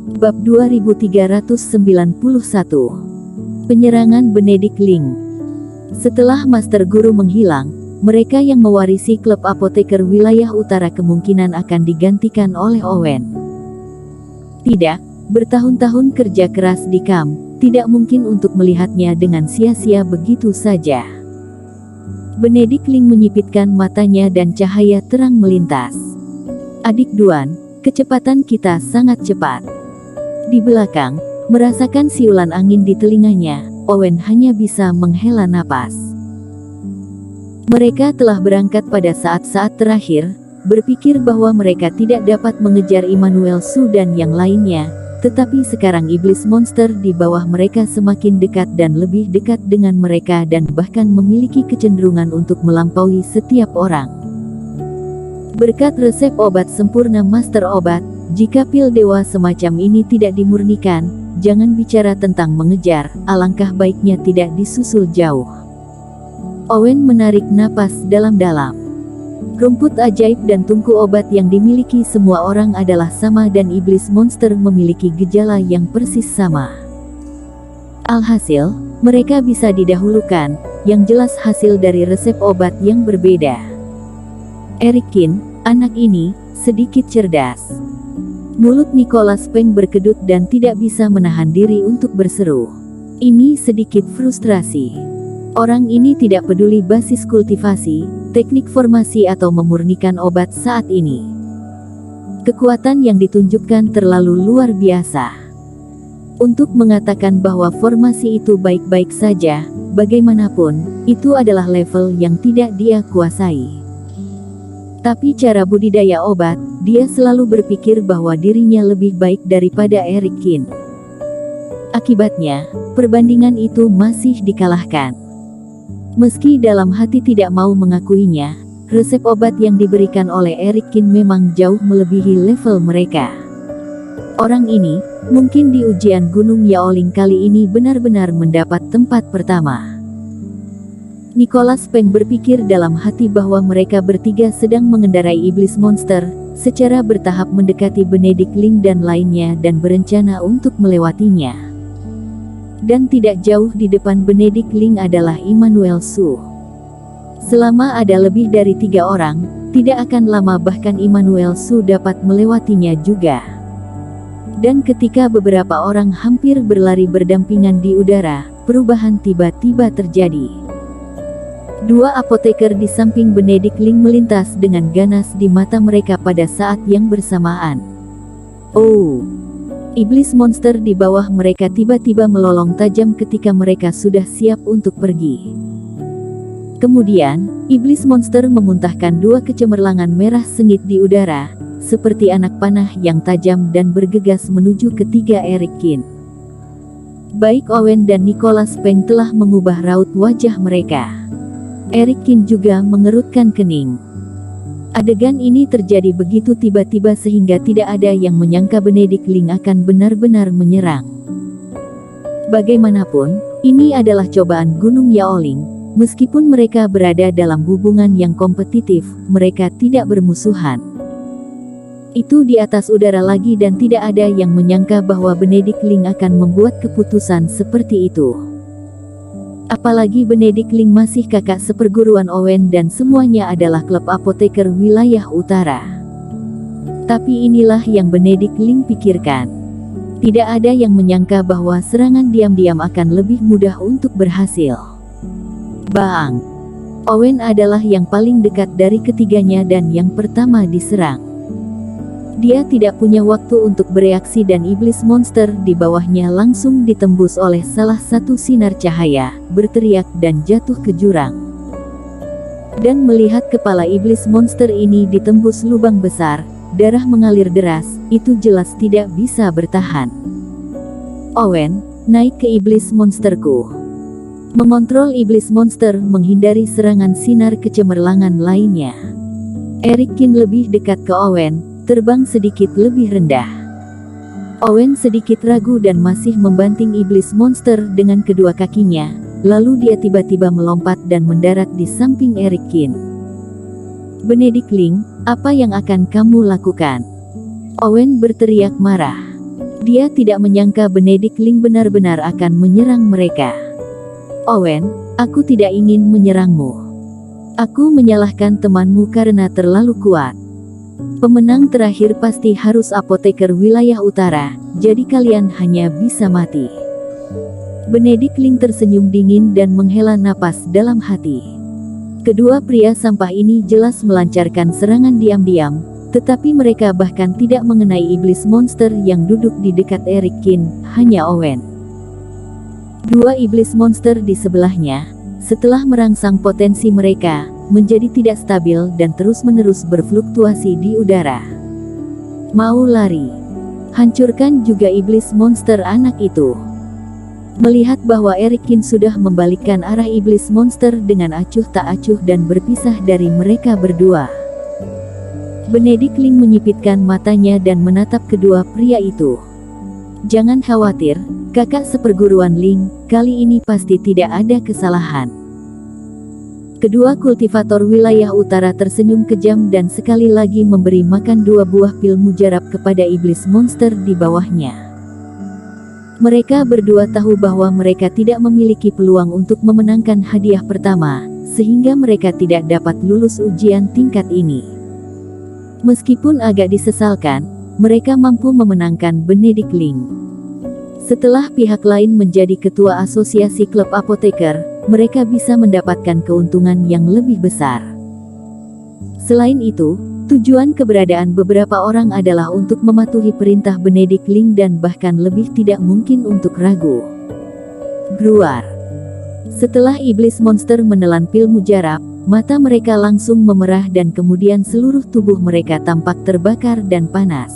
Bab 2391. Penyerangan Benedict Ling. Setelah Master Guru menghilang, mereka yang mewarisi klub apoteker wilayah utara kemungkinan akan digantikan oleh Owen. Tidak, bertahun-tahun kerja keras di kamp, tidak mungkin untuk melihatnya dengan sia-sia begitu saja. Benedict Ling menyipitkan matanya dan cahaya terang melintas. Adik Duan, kecepatan kita sangat cepat. Di belakang, merasakan siulan angin di telinganya, Owen hanya bisa menghela napas. Mereka telah berangkat pada saat-saat terakhir, berpikir bahwa mereka tidak dapat mengejar Immanuel Su dan yang lainnya, tetapi sekarang iblis monster di bawah mereka semakin dekat dan lebih dekat dengan mereka dan bahkan memiliki kecenderungan untuk melampaui setiap orang. Berkat resep obat sempurna Master Obat, jika pil dewa semacam ini tidak dimurnikan, jangan bicara tentang mengejar, alangkah baiknya tidak disusul jauh. Owen menarik napas dalam-dalam. Rumput ajaib dan tungku obat yang dimiliki semua orang adalah sama dan iblis monster memiliki gejala yang persis sama. Alhasil, mereka bisa didahulukan, yang jelas hasil dari resep obat yang berbeda. Erikin, anak ini, sedikit cerdas. Mulut Nicholas Peng berkedut dan tidak bisa menahan diri untuk berseru. Ini sedikit frustrasi. Orang ini tidak peduli basis kultivasi, teknik formasi atau memurnikan obat saat ini. Kekuatan yang ditunjukkan terlalu luar biasa. Untuk mengatakan bahwa formasi itu baik-baik saja, bagaimanapun, itu adalah level yang tidak dia kuasai. Tapi cara budidaya obat, dia selalu berpikir bahwa dirinya lebih baik daripada Erikin. Akibatnya, perbandingan itu masih dikalahkan. Meski dalam hati tidak mau mengakuinya, resep obat yang diberikan oleh Erikin memang jauh melebihi level mereka. Orang ini, mungkin di ujian Gunung Yaoling kali ini benar-benar mendapat tempat pertama. Nicholas Peng berpikir dalam hati bahwa mereka bertiga sedang mengendarai iblis monster, secara bertahap mendekati Benedict Ling dan lainnya dan berencana untuk melewatinya. Dan tidak jauh di depan Benedict Ling adalah Immanuel Su. Selama ada lebih dari 3 orang, tidak akan lama bahkan Immanuel Su dapat melewatinya juga. Dan ketika beberapa orang hampir berlari berdampingan di udara, perubahan tiba-tiba terjadi. 2 apoteker di samping Benedict Ling melintas dengan ganas di mata mereka pada saat yang bersamaan. Oh! Iblis monster di bawah mereka tiba-tiba melolong tajam ketika mereka sudah siap untuk pergi. Kemudian, iblis monster memuntahkan 2 kecemerlangan merah sengit di udara, seperti anak panah yang tajam dan bergegas menuju ketiga Erikin. Baik Owen dan Nicholas Peng telah mengubah raut wajah mereka. Erikin juga mengerutkan kening. Adegan ini terjadi begitu tiba-tiba sehingga tidak ada yang menyangka Benedict Ling akan benar-benar menyerang. Bagaimanapun, ini adalah cobaan Gunung Yaoling. Meskipun mereka berada dalam hubungan yang kompetitif, mereka tidak bermusuhan. Itu di atas udara lagi dan tidak ada yang menyangka bahwa Benedict Ling akan membuat keputusan seperti itu. Apalagi Benedict Ling masih kakak seperguruan Owen dan semuanya adalah klub apoteker wilayah utara. Tapi inilah yang Benedict Ling pikirkan. Tidak ada yang menyangka bahwa serangan diam-diam akan lebih mudah untuk berhasil. Bang! Owen adalah yang paling dekat dari ketiganya dan yang pertama diserang. Dia tidak punya waktu untuk bereaksi dan iblis monster di bawahnya langsung ditembus oleh salah satu sinar cahaya, berteriak dan jatuh ke jurang. Dan melihat kepala iblis monster ini ditembus lubang besar, darah mengalir deras, itu jelas tidak bisa bertahan. Owen, naik ke iblis monsterku. Mengontrol iblis monster menghindari serangan sinar kecemerlangan lainnya. Erikin lebih dekat ke Owen, terbang sedikit lebih rendah. Owen sedikit ragu dan masih membanting iblis monster dengan kedua kakinya, lalu dia tiba-tiba melompat dan mendarat di samping Erikin. Benedict Ling, apa yang akan kamu lakukan? Owen berteriak marah. Dia tidak menyangka Benedict Ling benar-benar akan menyerang mereka. Owen, aku tidak ingin menyerangmu. Aku menyalahkan temanmu karena terlalu kuat. Pemenang terakhir pasti harus apoteker wilayah utara, jadi kalian hanya bisa mati. Benedict Ling tersenyum dingin dan menghela napas dalam hati. Kedua pria sampah ini jelas melancarkan serangan diam-diam, tetapi mereka bahkan tidak mengenai iblis monster yang duduk di dekat Eric Kin, hanya Owen. Dua iblis monster di sebelahnya, setelah merangsang potensi mereka, menjadi tidak stabil dan terus-menerus berfluktuasi di udara. Mau lari. Hancurkan juga iblis monster anak itu. Melihat bahwa Eric Kin sudah membalikkan arah iblis monster dengan acuh tak acuh dan berpisah dari mereka berdua. Benedict Ling menyipitkan matanya dan menatap kedua pria itu. Jangan khawatir, kakak seperguruan Ling, kali ini pasti tidak ada kesalahan. Kedua kultivator wilayah utara tersenyum kejam dan sekali lagi memberi makan 2 buah pil mujarab kepada iblis monster di bawahnya. Mereka berdua tahu bahwa mereka tidak memiliki peluang untuk memenangkan hadiah pertama, sehingga mereka tidak dapat lulus ujian tingkat ini. Meskipun agak disesalkan, mereka mampu memenangkan Benedict Ling. Setelah pihak lain menjadi ketua asosiasi klub apoteker, mereka bisa mendapatkan keuntungan yang lebih besar. Selain itu, tujuan keberadaan beberapa orang adalah untuk mematuhi perintah Benedict Ling dan bahkan lebih tidak mungkin untuk ragu. Gruar. Setelah iblis monster menelan pil mujarab, mata mereka langsung memerah dan kemudian seluruh tubuh mereka tampak terbakar dan panas.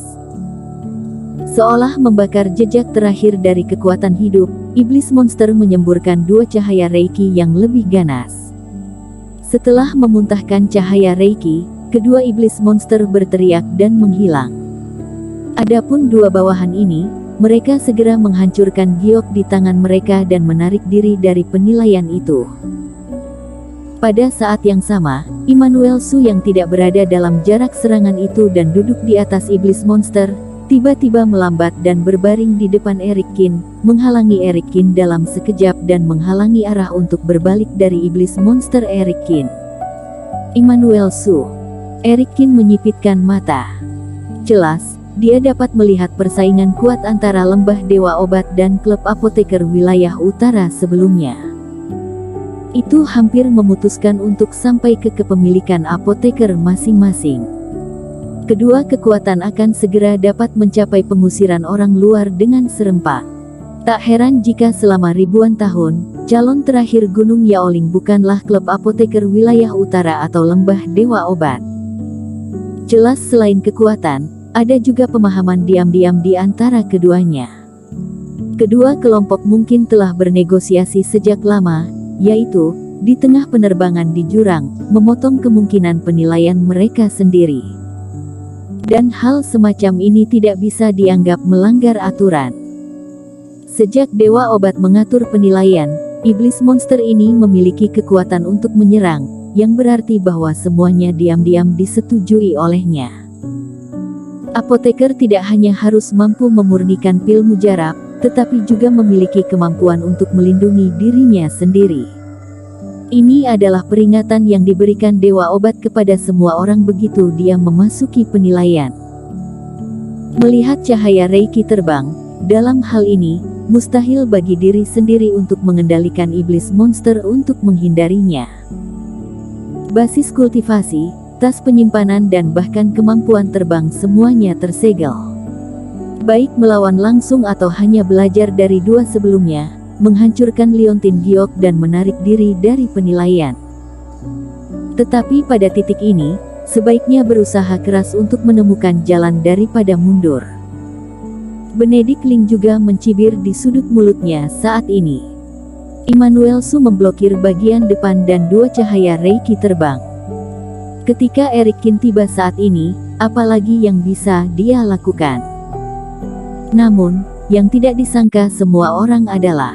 Seolah membakar jejak terakhir dari kekuatan hidup, iblis monster menyemburkan 2 cahaya Reiki yang lebih ganas. Setelah memuntahkan cahaya Reiki, kedua iblis monster berteriak dan menghilang. Adapun 2 bawahan ini, mereka segera menghancurkan giok di tangan mereka dan menarik diri dari penilaian itu. Pada saat yang sama, Immanuel Su yang tidak berada dalam jarak serangan itu dan duduk di atas iblis monster, tiba-tiba melambat dan berbaring di depan Eric Kin, menghalangi Eric Kin dalam sekejap dan menghalangi arah untuk berbalik dari iblis monster Eric Kin. Immanuel Su. Eric Kin menyipitkan mata. Jelas, dia dapat melihat persaingan kuat antara lembah dewa obat dan klub apoteker wilayah utara sebelumnya. Itu hampir memutuskan untuk sampai ke kepemilikan apoteker masing-masing. Kedua kekuatan akan segera dapat mencapai pengusiran orang luar dengan serempak. Tak heran jika selama ribuan tahun, calon terakhir Gunung Yaoling bukanlah klub apoteker wilayah utara atau lembah dewa obat. Jelas selain kekuatan, ada juga pemahaman diam-diam di antara keduanya. Kedua kelompok mungkin telah bernegosiasi sejak lama, yaitu, di tengah penerbangan di jurang, memotong kemungkinan penilaian mereka sendiri. Dan hal semacam ini tidak bisa dianggap melanggar aturan. Sejak Dewa Obat mengatur penilaian, iblis monster ini memiliki kekuatan untuk menyerang, yang berarti bahwa semuanya diam-diam disetujui olehnya. Apoteker tidak hanya harus mampu memurnikan pil mujarab, tetapi juga memiliki kemampuan untuk melindungi dirinya sendiri. Ini adalah peringatan yang diberikan Dewa Obat kepada semua orang begitu dia memasuki penilaian. Melihat cahaya Reiki terbang, dalam hal ini, mustahil bagi diri sendiri untuk mengendalikan iblis monster untuk menghindarinya. Basis kultivasi, tas penyimpanan dan bahkan kemampuan terbang semuanya tersegel. Baik melawan langsung atau hanya belajar dari 2 sebelumnya, menghancurkan liontin giok dan menarik diri dari penilaian. Tetapi pada titik ini, sebaiknya berusaha keras untuk menemukan jalan daripada mundur. Benedict Ling juga mencibir di sudut mulutnya saat ini. Immanuel Su memblokir bagian depan dan 2 cahaya Reiki terbang. Ketika Eric Kin tiba saat ini, apalagi yang bisa dia lakukan? Namun, yang tidak disangka semua orang adalah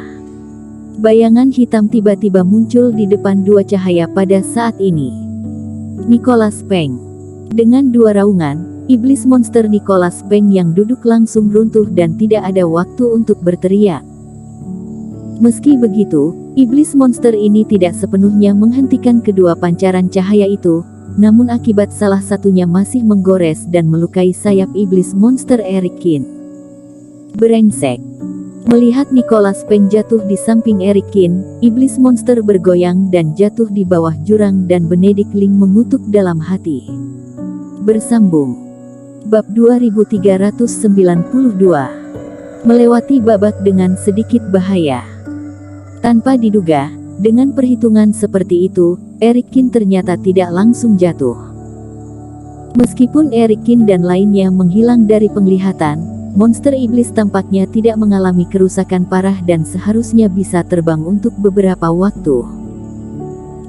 bayangan hitam tiba-tiba muncul di depan 2 cahaya pada saat ini. Nicholas Peng. Dengan 2 raungan, iblis monster Nicholas Peng yang duduk langsung runtuh dan tidak ada waktu untuk berteriak. Meski begitu, iblis monster ini tidak sepenuhnya menghentikan kedua pancaran cahaya itu, namun akibat salah satunya masih menggores dan melukai sayap iblis monster Eric Kin. Brengsek. Melihat Nicholas Peng jatuh di samping Eric Kin, iblis monster bergoyang dan jatuh di bawah jurang dan Benedict Ling mengutuk dalam hati. Bersambung. Bab 2392. Melewati babak dengan sedikit bahaya. Tanpa diduga, dengan perhitungan seperti itu, Eric Kin ternyata tidak langsung jatuh. Meskipun Eric Kin dan lainnya menghilang dari penglihatan, monster iblis tampaknya tidak mengalami kerusakan parah dan seharusnya bisa terbang untuk beberapa waktu.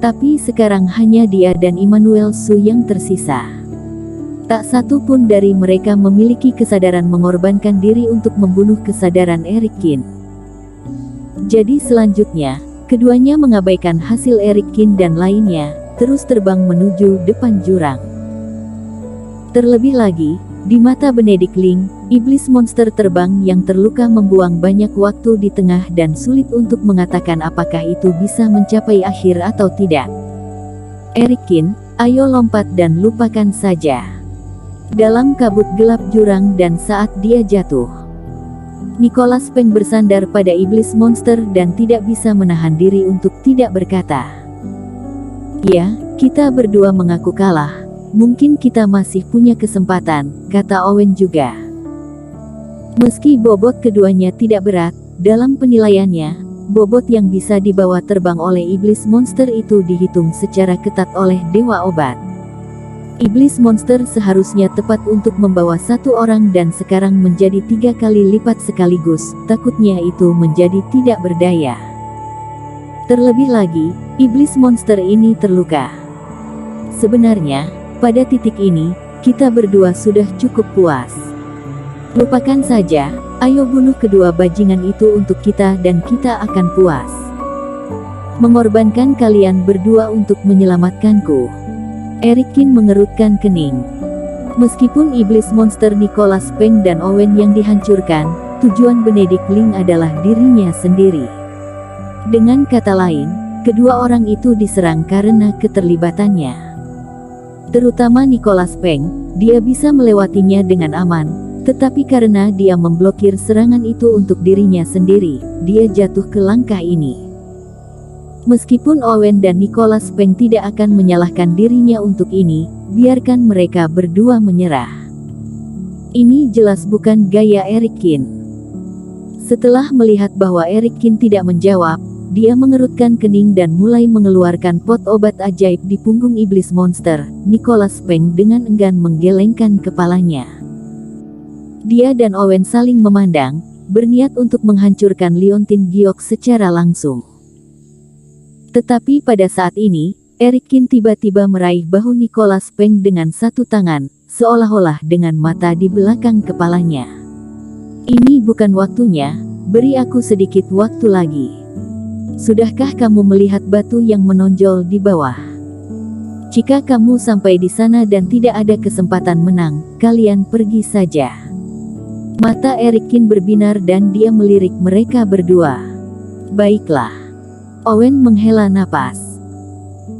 Tapi sekarang hanya dia dan Immanuel Su yang tersisa. Tak satu pun dari mereka memiliki kesadaran mengorbankan diri untuk membunuh kesadaran Eric Kin. Jadi selanjutnya, keduanya mengabaikan hasil Eric Kin dan lainnya, terus terbang menuju depan jurang. Terlebih lagi, di mata Benedict Ling, iblis monster terbang yang terluka membuang banyak waktu di tengah dan sulit untuk mengatakan apakah itu bisa mencapai akhir atau tidak. Eric Kin, ayo lompat dan lupakan saja. Dalam kabut gelap jurang dan saat dia jatuh, Nicholas Peng bersandar pada iblis monster dan tidak bisa menahan diri untuk tidak berkata. Ya, kita berdua mengaku kalah. Mungkin kita masih punya kesempatan, kata Owen juga. Meski bobot keduanya tidak berat, dalam penilaiannya, bobot yang bisa dibawa terbang oleh iblis monster itu dihitung secara ketat oleh Dewa Obat. Iblis monster seharusnya tepat untuk membawa satu orang dan sekarang menjadi 3 kali lipat sekaligus, takutnya itu menjadi tidak berdaya. Terlebih lagi, iblis monster ini terluka. Sebenarnya, pada titik ini, kita berdua sudah cukup puas. Lupakan saja, ayo bunuh kedua bajingan itu untuk kita dan kita akan puas. Mengorbankan kalian berdua untuk menyelamatkanku. Eric Kin mengerutkan kening. Meskipun iblis monster Nicholas Peng dan Owen yang dihancurkan, tujuan Benedict Ling adalah dirinya sendiri. Dengan kata lain, kedua orang itu diserang karena keterlibatannya. Terutama Nicholas Peng, dia bisa melewatinya dengan aman, tetapi karena dia memblokir serangan itu untuk dirinya sendiri, dia jatuh ke langkah ini. Meskipun Owen dan Nicholas Peng tidak akan menyalahkan dirinya untuk ini, biarkan mereka berdua menyerah. Ini jelas bukan gaya Eric Kin. Setelah melihat bahwa Eric Kin tidak menjawab, dia mengerutkan kening dan mulai mengeluarkan pot obat ajaib di punggung iblis monster. Nicholas Peng dengan enggan menggelengkan kepalanya. Dia dan Owen saling memandang, berniat untuk menghancurkan Liontin Giok secara langsung. Tetapi pada saat ini, Eric Kin tiba-tiba meraih bahu Nicholas Peng dengan satu tangan, seolah-olah dengan mata di belakang kepalanya. Ini bukan waktunya, beri aku sedikit waktu lagi. Sudahkah kamu melihat batu yang menonjol di bawah? Jika kamu sampai di sana dan tidak ada kesempatan menang, kalian pergi saja. Mata Eric Kin berbinar dan dia melirik mereka berdua. Baiklah. Owen menghela napas.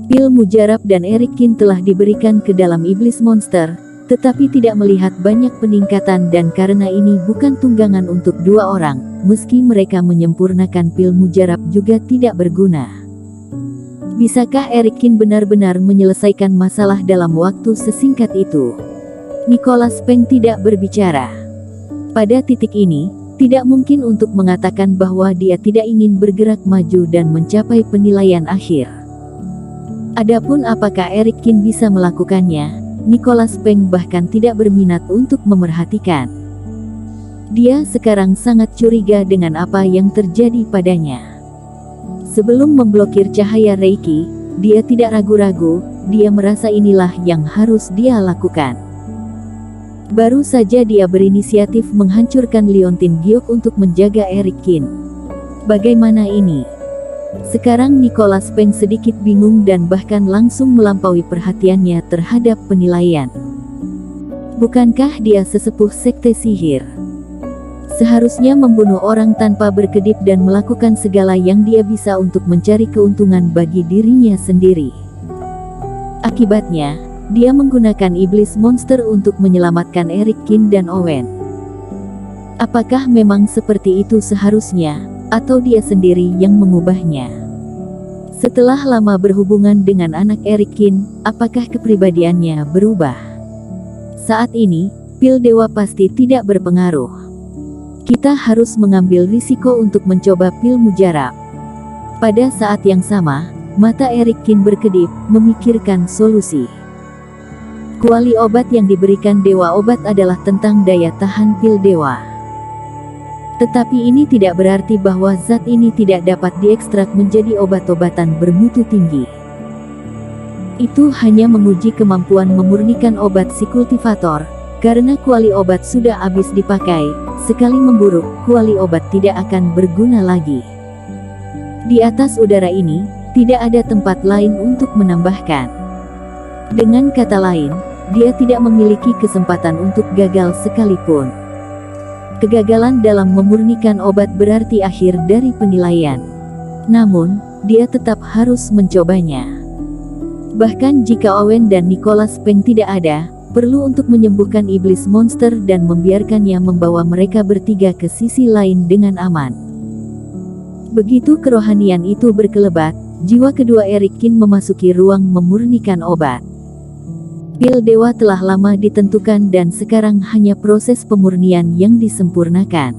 Pil mujarab dan Eric Kin telah diberikan ke dalam iblis monster, tetapi tidak melihat banyak peningkatan dan karena ini bukan tunggangan untuk dua orang, meski mereka menyempurnakan pil mujarab juga tidak berguna. Bisakah Eric Kin benar-benar menyelesaikan masalah dalam waktu sesingkat itu? Nicholas Peng tidak berbicara. Pada titik ini, tidak mungkin untuk mengatakan bahwa dia tidak ingin bergerak maju dan mencapai penilaian akhir. Adapun apakah Eric Kin bisa melakukannya, Nicholas Peng bahkan tidak berminat untuk memerhatikan. Dia sekarang sangat curiga dengan apa yang terjadi padanya. Sebelum memblokir cahaya Reiki, dia tidak ragu-ragu, dia merasa inilah yang harus dia lakukan. Baru saja dia berinisiatif menghancurkan Liontin Giok untuk menjaga Eric Kin. Bagaimana ini? Sekarang Nicholas Peng sedikit bingung dan bahkan langsung melampaui perhatiannya terhadap penilaian. Bukankah dia sesepuh sekte sihir? Seharusnya membunuh orang tanpa berkedip dan melakukan segala yang dia bisa untuk mencari keuntungan bagi dirinya sendiri. Akibatnya, dia menggunakan iblis monster untuk menyelamatkan Eric Kin dan Owen. Apakah memang seperti itu seharusnya, atau dia sendiri yang mengubahnya? Setelah lama berhubungan dengan anak Eric Kin, apakah kepribadiannya berubah? Saat ini, pil dewa pasti tidak berpengaruh. Kita harus mengambil risiko untuk mencoba pil mujarab. Pada saat yang sama, mata Eric Kin berkedip, memikirkan solusi. Kuali obat yang diberikan dewa obat adalah tentang daya tahan pil dewa. Tetapi ini tidak berarti bahwa zat ini tidak dapat diekstrak menjadi obat-obatan bermutu tinggi. Itu hanya menguji kemampuan memurnikan obat si kultivator, karena kuali obat sudah habis dipakai, sekali memburuk, kuali obat tidak akan berguna lagi. Di atas udara ini, tidak ada tempat lain untuk menambahkan. Dengan kata lain, dia tidak memiliki kesempatan untuk gagal sekalipun. Kegagalan dalam memurnikan obat berarti akhir dari penilaian. Namun, dia tetap harus mencobanya. Bahkan jika Owen dan Nicholas Peng tidak ada, perlu untuk menyembuhkan iblis monster dan membiarkannya membawa mereka bertiga ke sisi lain dengan aman. Begitu kerohanian itu berkelebat, jiwa kedua Eric Kin memasuki ruang memurnikan obat. Pil dewa telah lama ditentukan dan sekarang hanya proses pemurnian yang disempurnakan.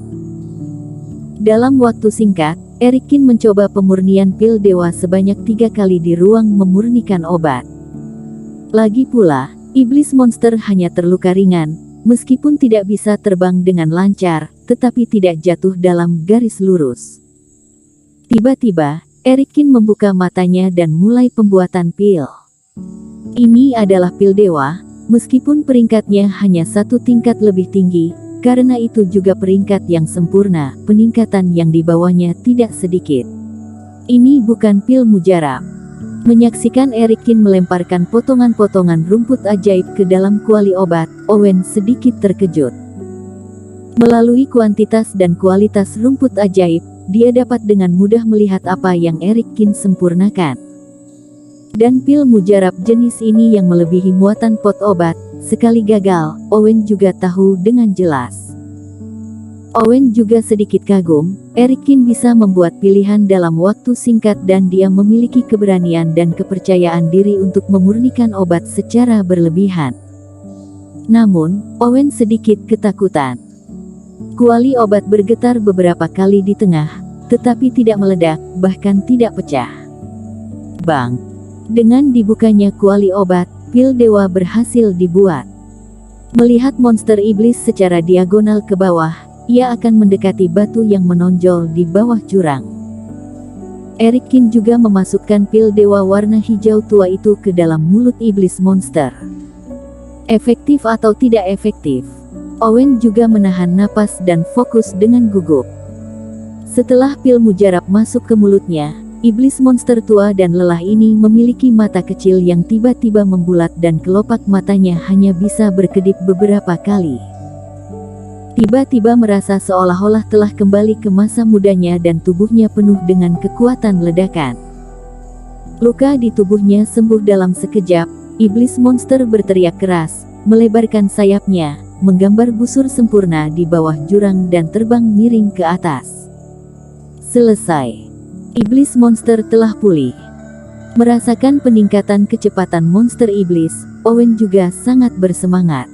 Dalam waktu singkat, Eric Kin mencoba pemurnian pil dewa sebanyak 3 kali di ruang memurnikan obat. Lagi pula, iblis monster hanya terluka ringan, meskipun tidak bisa terbang dengan lancar, tetapi tidak jatuh dalam garis lurus. Tiba-tiba, Eric Kin membuka matanya dan mulai pembuatan pil. Ini adalah pil dewa, meskipun peringkatnya hanya 1 tingkat lebih tinggi. Karena itu juga peringkat yang sempurna, peningkatan yang dibawanya tidak sedikit. Ini bukan pil mujarab. Menyaksikan Eric Kin melemparkan potongan-potongan rumput ajaib ke dalam kuali obat, Owen sedikit terkejut. Melalui kuantitas dan kualitas rumput ajaib, dia dapat dengan mudah melihat apa yang Eric Kin sempurnakan. Dan pil mujarab jenis ini yang melebihi muatan pot obat, sekali gagal, Owen juga tahu dengan jelas. Owen juga sedikit kagum, Eric Kin bisa membuat pilihan dalam waktu singkat dan dia memiliki keberanian dan kepercayaan diri untuk memurnikan obat secara berlebihan. Namun, Owen sedikit ketakutan. Kuali obat bergetar beberapa kali di tengah, tetapi tidak meledak, bahkan tidak pecah. Bang! Dengan dibukanya kuali obat, pil dewa berhasil dibuat. Melihat monster iblis secara diagonal ke bawah, ia akan mendekati batu yang menonjol di bawah jurang. Eric Kin juga memasukkan pil dewa warna hijau tua itu ke dalam mulut iblis monster. Efektif atau tidak efektif? Owen juga menahan napas dan fokus dengan gugup. Setelah pil mujarab masuk ke mulutnya, iblis monster tua dan lelah ini memiliki mata kecil yang tiba-tiba membulat dan kelopak matanya hanya bisa berkedip beberapa kali. Tiba-tiba merasa seolah-olah telah kembali ke masa mudanya dan tubuhnya penuh dengan kekuatan ledakan. Luka di tubuhnya sembuh dalam sekejap, iblis monster berteriak keras, melebarkan sayapnya, menggambar busur sempurna di bawah jurang dan terbang miring ke atas. Selesai. Iblis monster telah pulih. Merasakan peningkatan kecepatan monster iblis, Owen juga sangat bersemangat.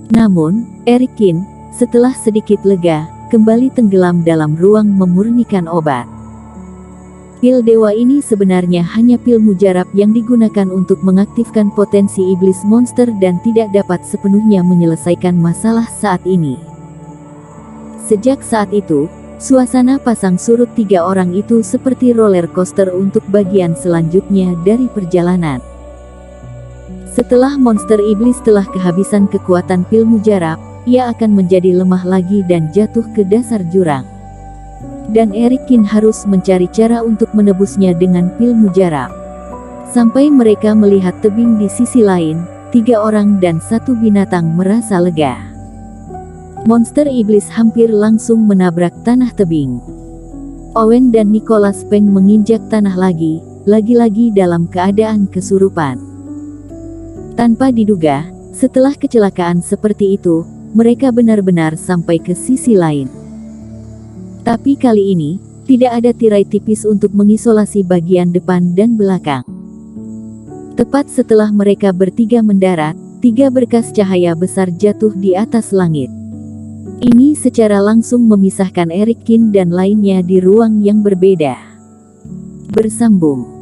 Namun, Eric Kin, setelah sedikit lega, kembali tenggelam dalam ruang memurnikan obat. Pil dewa ini sebenarnya hanya pil mujarab yang digunakan untuk mengaktifkan potensi iblis monster dan tidak dapat sepenuhnya menyelesaikan masalah saat ini. Sejak saat itu, suasana pasang surut 3 orang itu seperti roller coaster untuk bagian selanjutnya dari perjalanan. Setelah monster iblis telah kehabisan kekuatan pil mujarab, ia akan menjadi lemah lagi dan jatuh ke dasar jurang. Dan Eric Kin harus mencari cara untuk menebusnya dengan pil mujarab. Sampai mereka melihat tebing di sisi lain, 3 orang dan 1 binatang merasa lega. Monster iblis hampir langsung menabrak tanah tebing. Owen dan Nicholas Peng menginjak tanah lagi-lagi dalam keadaan kesurupan. Tanpa diduga, setelah kecelakaan seperti itu, mereka benar-benar sampai ke sisi lain. Tapi kali ini, tidak ada tirai tipis untuk mengisolasi bagian depan dan belakang. Tepat setelah mereka bertiga mendarat, 3 berkas cahaya besar jatuh di atas langit. Ini secara langsung memisahkan Eric Kin dan lainnya di ruang yang berbeda. Bersambung.